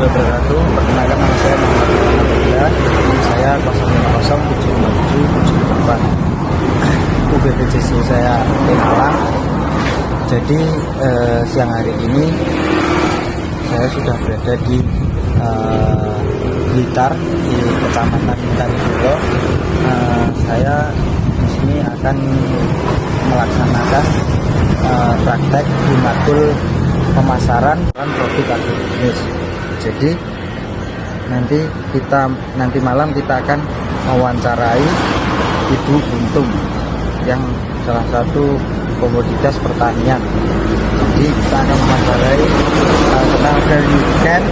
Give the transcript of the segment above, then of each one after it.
wabarakatuh. Perkenalkan nama saya Muhammad Abdullah. Saya 05075774. UBPJC saya Malang. Jadi siang hari ini saya sudah berada di Blitar, di Kecamatan Blitar. Saya di sini akan melaksanakan praktek di modul pemasaran produk agribisnis. Jadi nanti malam kita akan mewawancarai Ibu Untung yang salah satu komoditas pertanian. Jadi kita akan mewawancarai tentang value add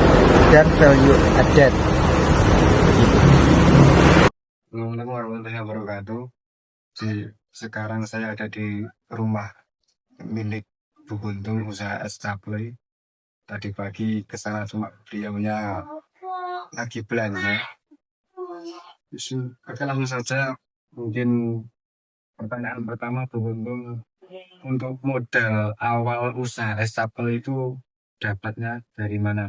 dan value added. Assalamualaikum warahmatullahi wabarakatuh. Sekarang saya ada di rumah milik Bu Guntung usaha es caplay. Tadi pagi kesana cuma beliaunya lagi belanja. Oke, langsung saja. Mungkin pertanyaan pertama, Bu Guntung, untuk modal awal usaha es caplay itu dapatnya dari mana?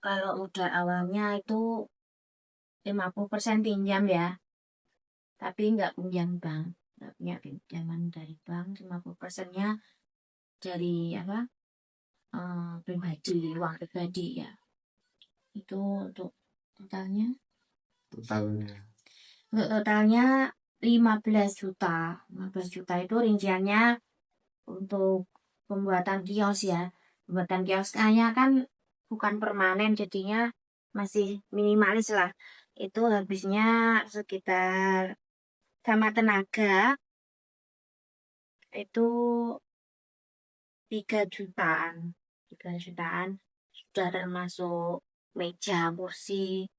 Kalau modal awalnya itu 50% pinjam ya, tapi nggak pinjam bank, nggak punya pinjaman dari bank. 50%-nya dari pribadi, uang pribadi ya. Itu untuk totalnya. Untuk totalnya 15 juta. 15 juta itu rinciannya untuk pembuatan kios ya. Pembuatan kios kayaknya kan bukan permanen, jadinya masih minimalis lah. Itu habisnya sekitar sama tenaga itu 3 jutaan. 3 jutaan sudah termasuk meja, kursi,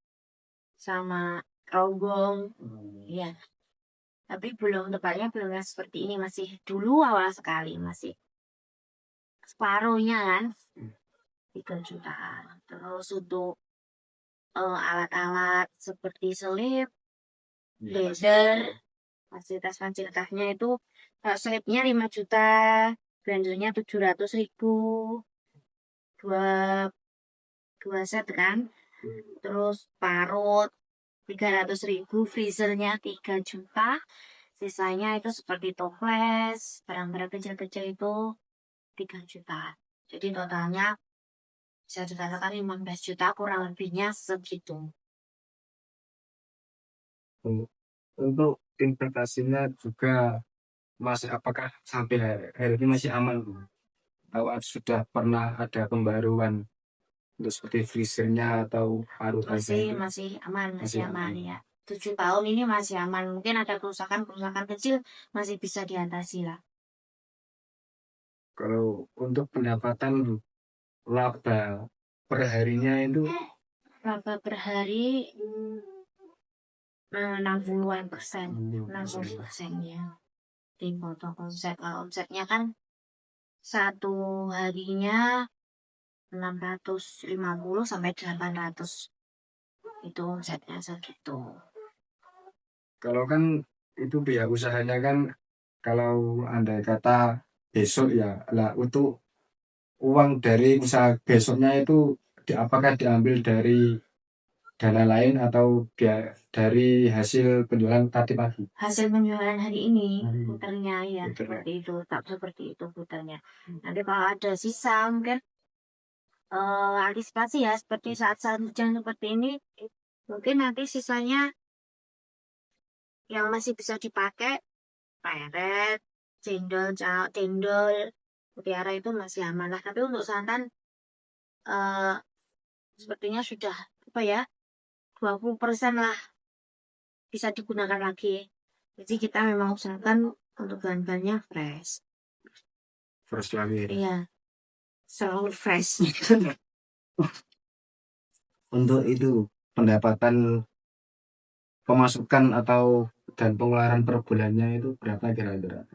sama rombong. Ya. Tapi tepatnya belum yang seperti ini, masih dulu awal sekali, masih separuhnya kan 3 jutaan. Terus untuk alat-alat seperti selip, blender, fasilitasnya itu selipnya 5 juta, blendernya 700.000, dua set kan. Terus parut 300.000, freezernya 3 juta, sisanya itu seperti toples, barang-barang kecil-kecil itu 3 juta. Jadi totalnya bisa dikatakan 15 juta, kurang lebihnya segitu. Untuk investasinya juga masih, apakah sampai hari ini masih aman, Bu? Atau sudah pernah ada pembaruan untuk seperti freezernya atau parutannya? Masih aman ya. 7 tahun ini masih aman. Mungkin ada kerusakan kecil masih bisa diatasi lah. Kalau untuk pendapatan laba per harinya itu? Laba per hari 60-an persen. 60% ya. Dipotong omset. Kalau omsetnya kan satu harinya 650 sampai 800. Itu omsetnya segitu. Kalau kan itu biaya usahanya kan, kalau andai kata besok ya lah, untuk uang dari usaha besoknya itu apakah diambil dari dana lain atau dari hasil penjualan tadi pagi? Hasil penjualan hari ini putarnya ya, seperti itu, tak seperti itu putarnya. Nanti kalau ada sisa mungkin antisipasi ya, seperti saat-saat hujan seperti ini, mungkin nanti sisanya yang masih bisa dipakai peret, cendol, mutiara itu masih aman lah. Tapi untuk santan sepertinya sudah 20% lah bisa digunakan lagi. Jadi kita memang usahakan untuk bahan-bahannya fresh. Fresh lagi. Iya, selalu fresh. Untuk itu pendapatan pemasukan atau dan pengeluaran per bulannya itu berapa kira-kira?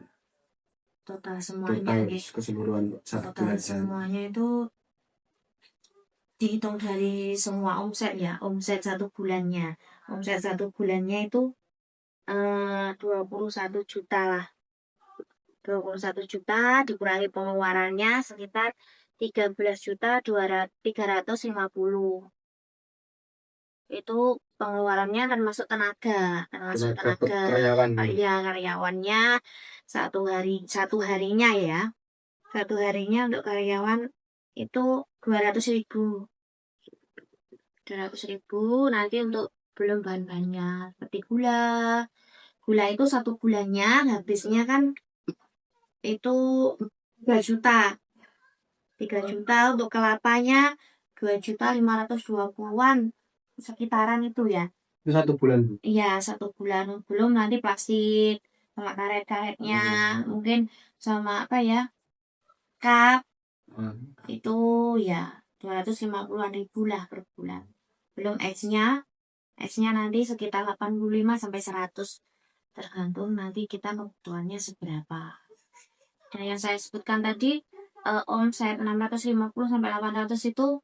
Total semuanya keseluruhan satu bulan. Semuanya itu dihitung dari semua omset ya, omset satu bulannya. Omset satu bulannya itu 21 juta lah. 21 juta dikurangi pengeluarannya sekitar 13.350. itu pengeluarannya termasuk tenaga, tenaga karyawan. ya karyawannya satu harinya ya, satu harinya untuk karyawan itu 200.000, 200.000. Nanti untuk belum bahan-bahannya seperti gula itu 1 bulannya habisnya kan itu 3 juta, 3 juta. Untuk kelapanya 2.520.000-an sekitaran itu ya. Itu 1 bulan. Iya, 1 bulan. Belum nanti plastik sama karet-karetnya, mungkin sama apa ya, cup itu ya 250.000 lah per bulan. Belum esnya nanti sekitar 85-100, tergantung nanti kita kebutuhannya seberapa. Dan yang saya sebutkan tadi, omset 650-800 itu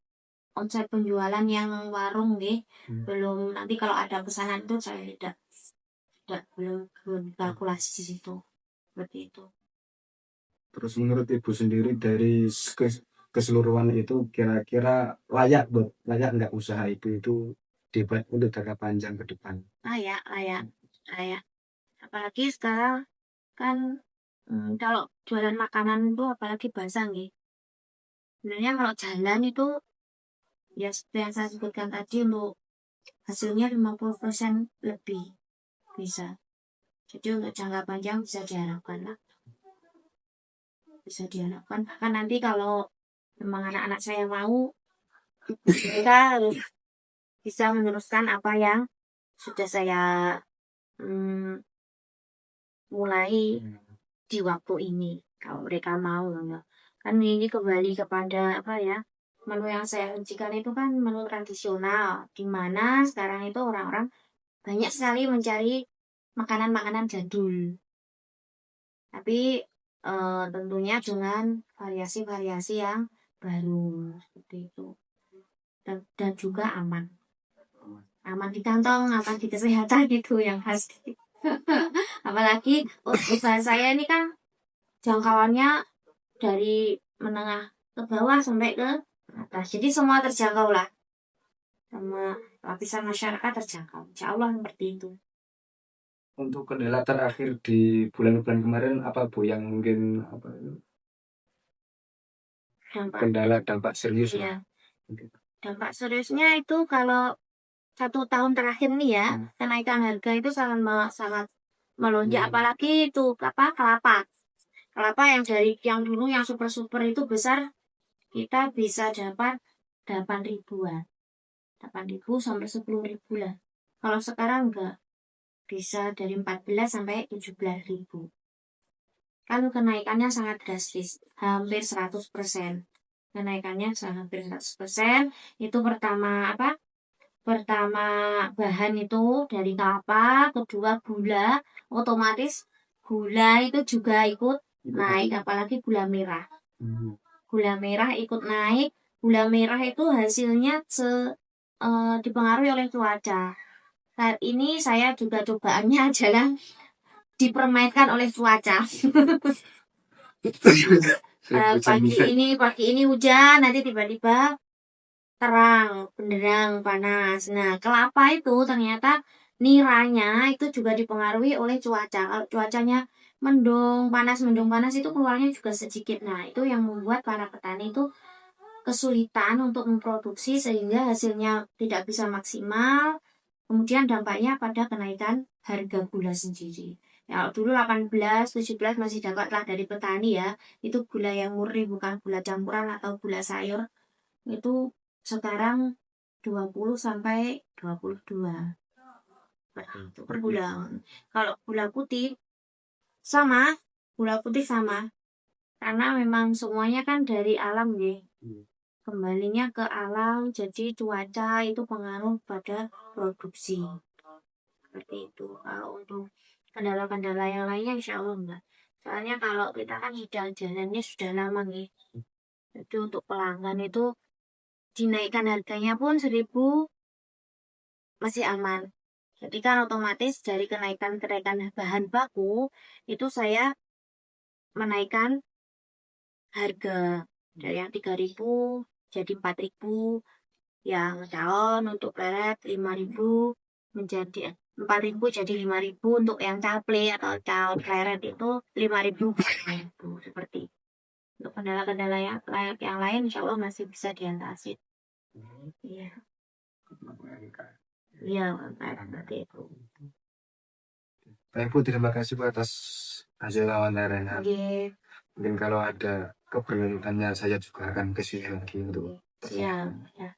omset penjualan yang warung nih. Belum nanti kalau ada pesanan itu saya belum kalkulasi di situ. Seperti itu. Terus menurut Ibu sendiri dari keseluruhan itu kira-kira layak nggak usaha itu debat untuk jangka panjang ke depan? Layak. Apalagi sekarang kan kalau jualan makanan itu apalagi basah nih. Sebenarnya kalau jalan itu ya seperti yang saya sebutkan tadi, untuk hasilnya 50% lebih bisa. Jadi untuk jangka panjang bisa diharapkan lah. Bahkan nanti kalau memang anak-anak saya mau, mereka harus bisa meneruskan apa yang sudah saya mulai di waktu ini. Kalau mereka mau ya. Kan ini kembali kepada apa ya, menu yang saya sajikan itu kan menu tradisional, di mana sekarang itu orang-orang banyak sekali mencari makanan-makanan jadul. Tapi tentunya dengan variasi-variasi yang baru seperti itu. Dan juga aman di kantong, aman di kesehatan, itu yang pasti. Apalagi usaha saya ini kan jangkauannya dari menengah ke bawah sampai ke atas, jadi semua terjangkau lah, sama lapisan masyarakat terjangkau, insya Allah seperti itu. Untuk kendala terakhir di bulan-bulan kemarin apa Bu yang mungkin dampak serius ya. lah? Dampak seriusnya itu kalau 1 tahun terakhir nih ya, kenaikan harga itu sangat melonjak. Apalagi itu kelapa yang yang dulu yang super itu besar, kita bisa dapat 8.000-an, 8.000 sampai 10.000 lah. Kalau sekarang enggak, bisa dari 14 sampai 17.000. Kan kenaikannya sangat drastis, hampir 100%. Kenaikannya hampir 100%. Itu pertama bahan itu dari kelapa, kedua gula, otomatis gula itu juga ikut naik, apalagi gula merah. Gula merah ikut naik. Gula merah itu hasilnya dipengaruhi oleh cuaca. Saat ini saya juga cobaannya adalah dipermainkan oleh cuaca. Pagi ini hujan, nanti tiba-tiba terang, benderang, panas. Nah, kelapa itu ternyata niranya itu juga dipengaruhi oleh cuaca. Kalau cuacanya mendung panas itu keluarnya juga sedikit. Nah, itu yang membuat para petani itu kesulitan untuk memproduksi sehingga hasilnya tidak bisa maksimal. Kemudian dampaknya pada kenaikan harga gula sendiri. Ya, dulu 18, 17 masih dapat lah dari petani ya. Itu gula yang murni, bukan gula campuran atau gula sayur. Itu sekarang 20 sampai 22 per bulan. Kalau gula putih sama, karena memang semuanya kan dari alam ya. Kembalinya ke alam, jadi cuaca itu pengaruh pada produksi. Seperti itu. Kalau untuk kendala-kendala yang lainnya insya Allah enggak. Soalnya kalau kita kan sudah jalannya sudah lama nih. Jadi untuk pelanggan itu dinaikkan harganya pun 1.000 masih aman. Jadi kan otomatis dari kenaikan bahan baku itu saya menaikkan harga dari yang 3.000 jadi 4.000. yang daun untuk pleret 5.000 menjadi 4.000 jadi 5.000, untuk yang caple atau daun pleret itu 5.000 seperti itu. Untuk kendala-kendala yang lain insya Allah masih bisa diatasi. Iya, iya, seperti itu. Baik Bu, terima kasih Bu atas hasil wawancaranya. Oke, Mungkin kalau ada keberlanjutannya saya juga akan ke sini lagi untuk siap. Ya.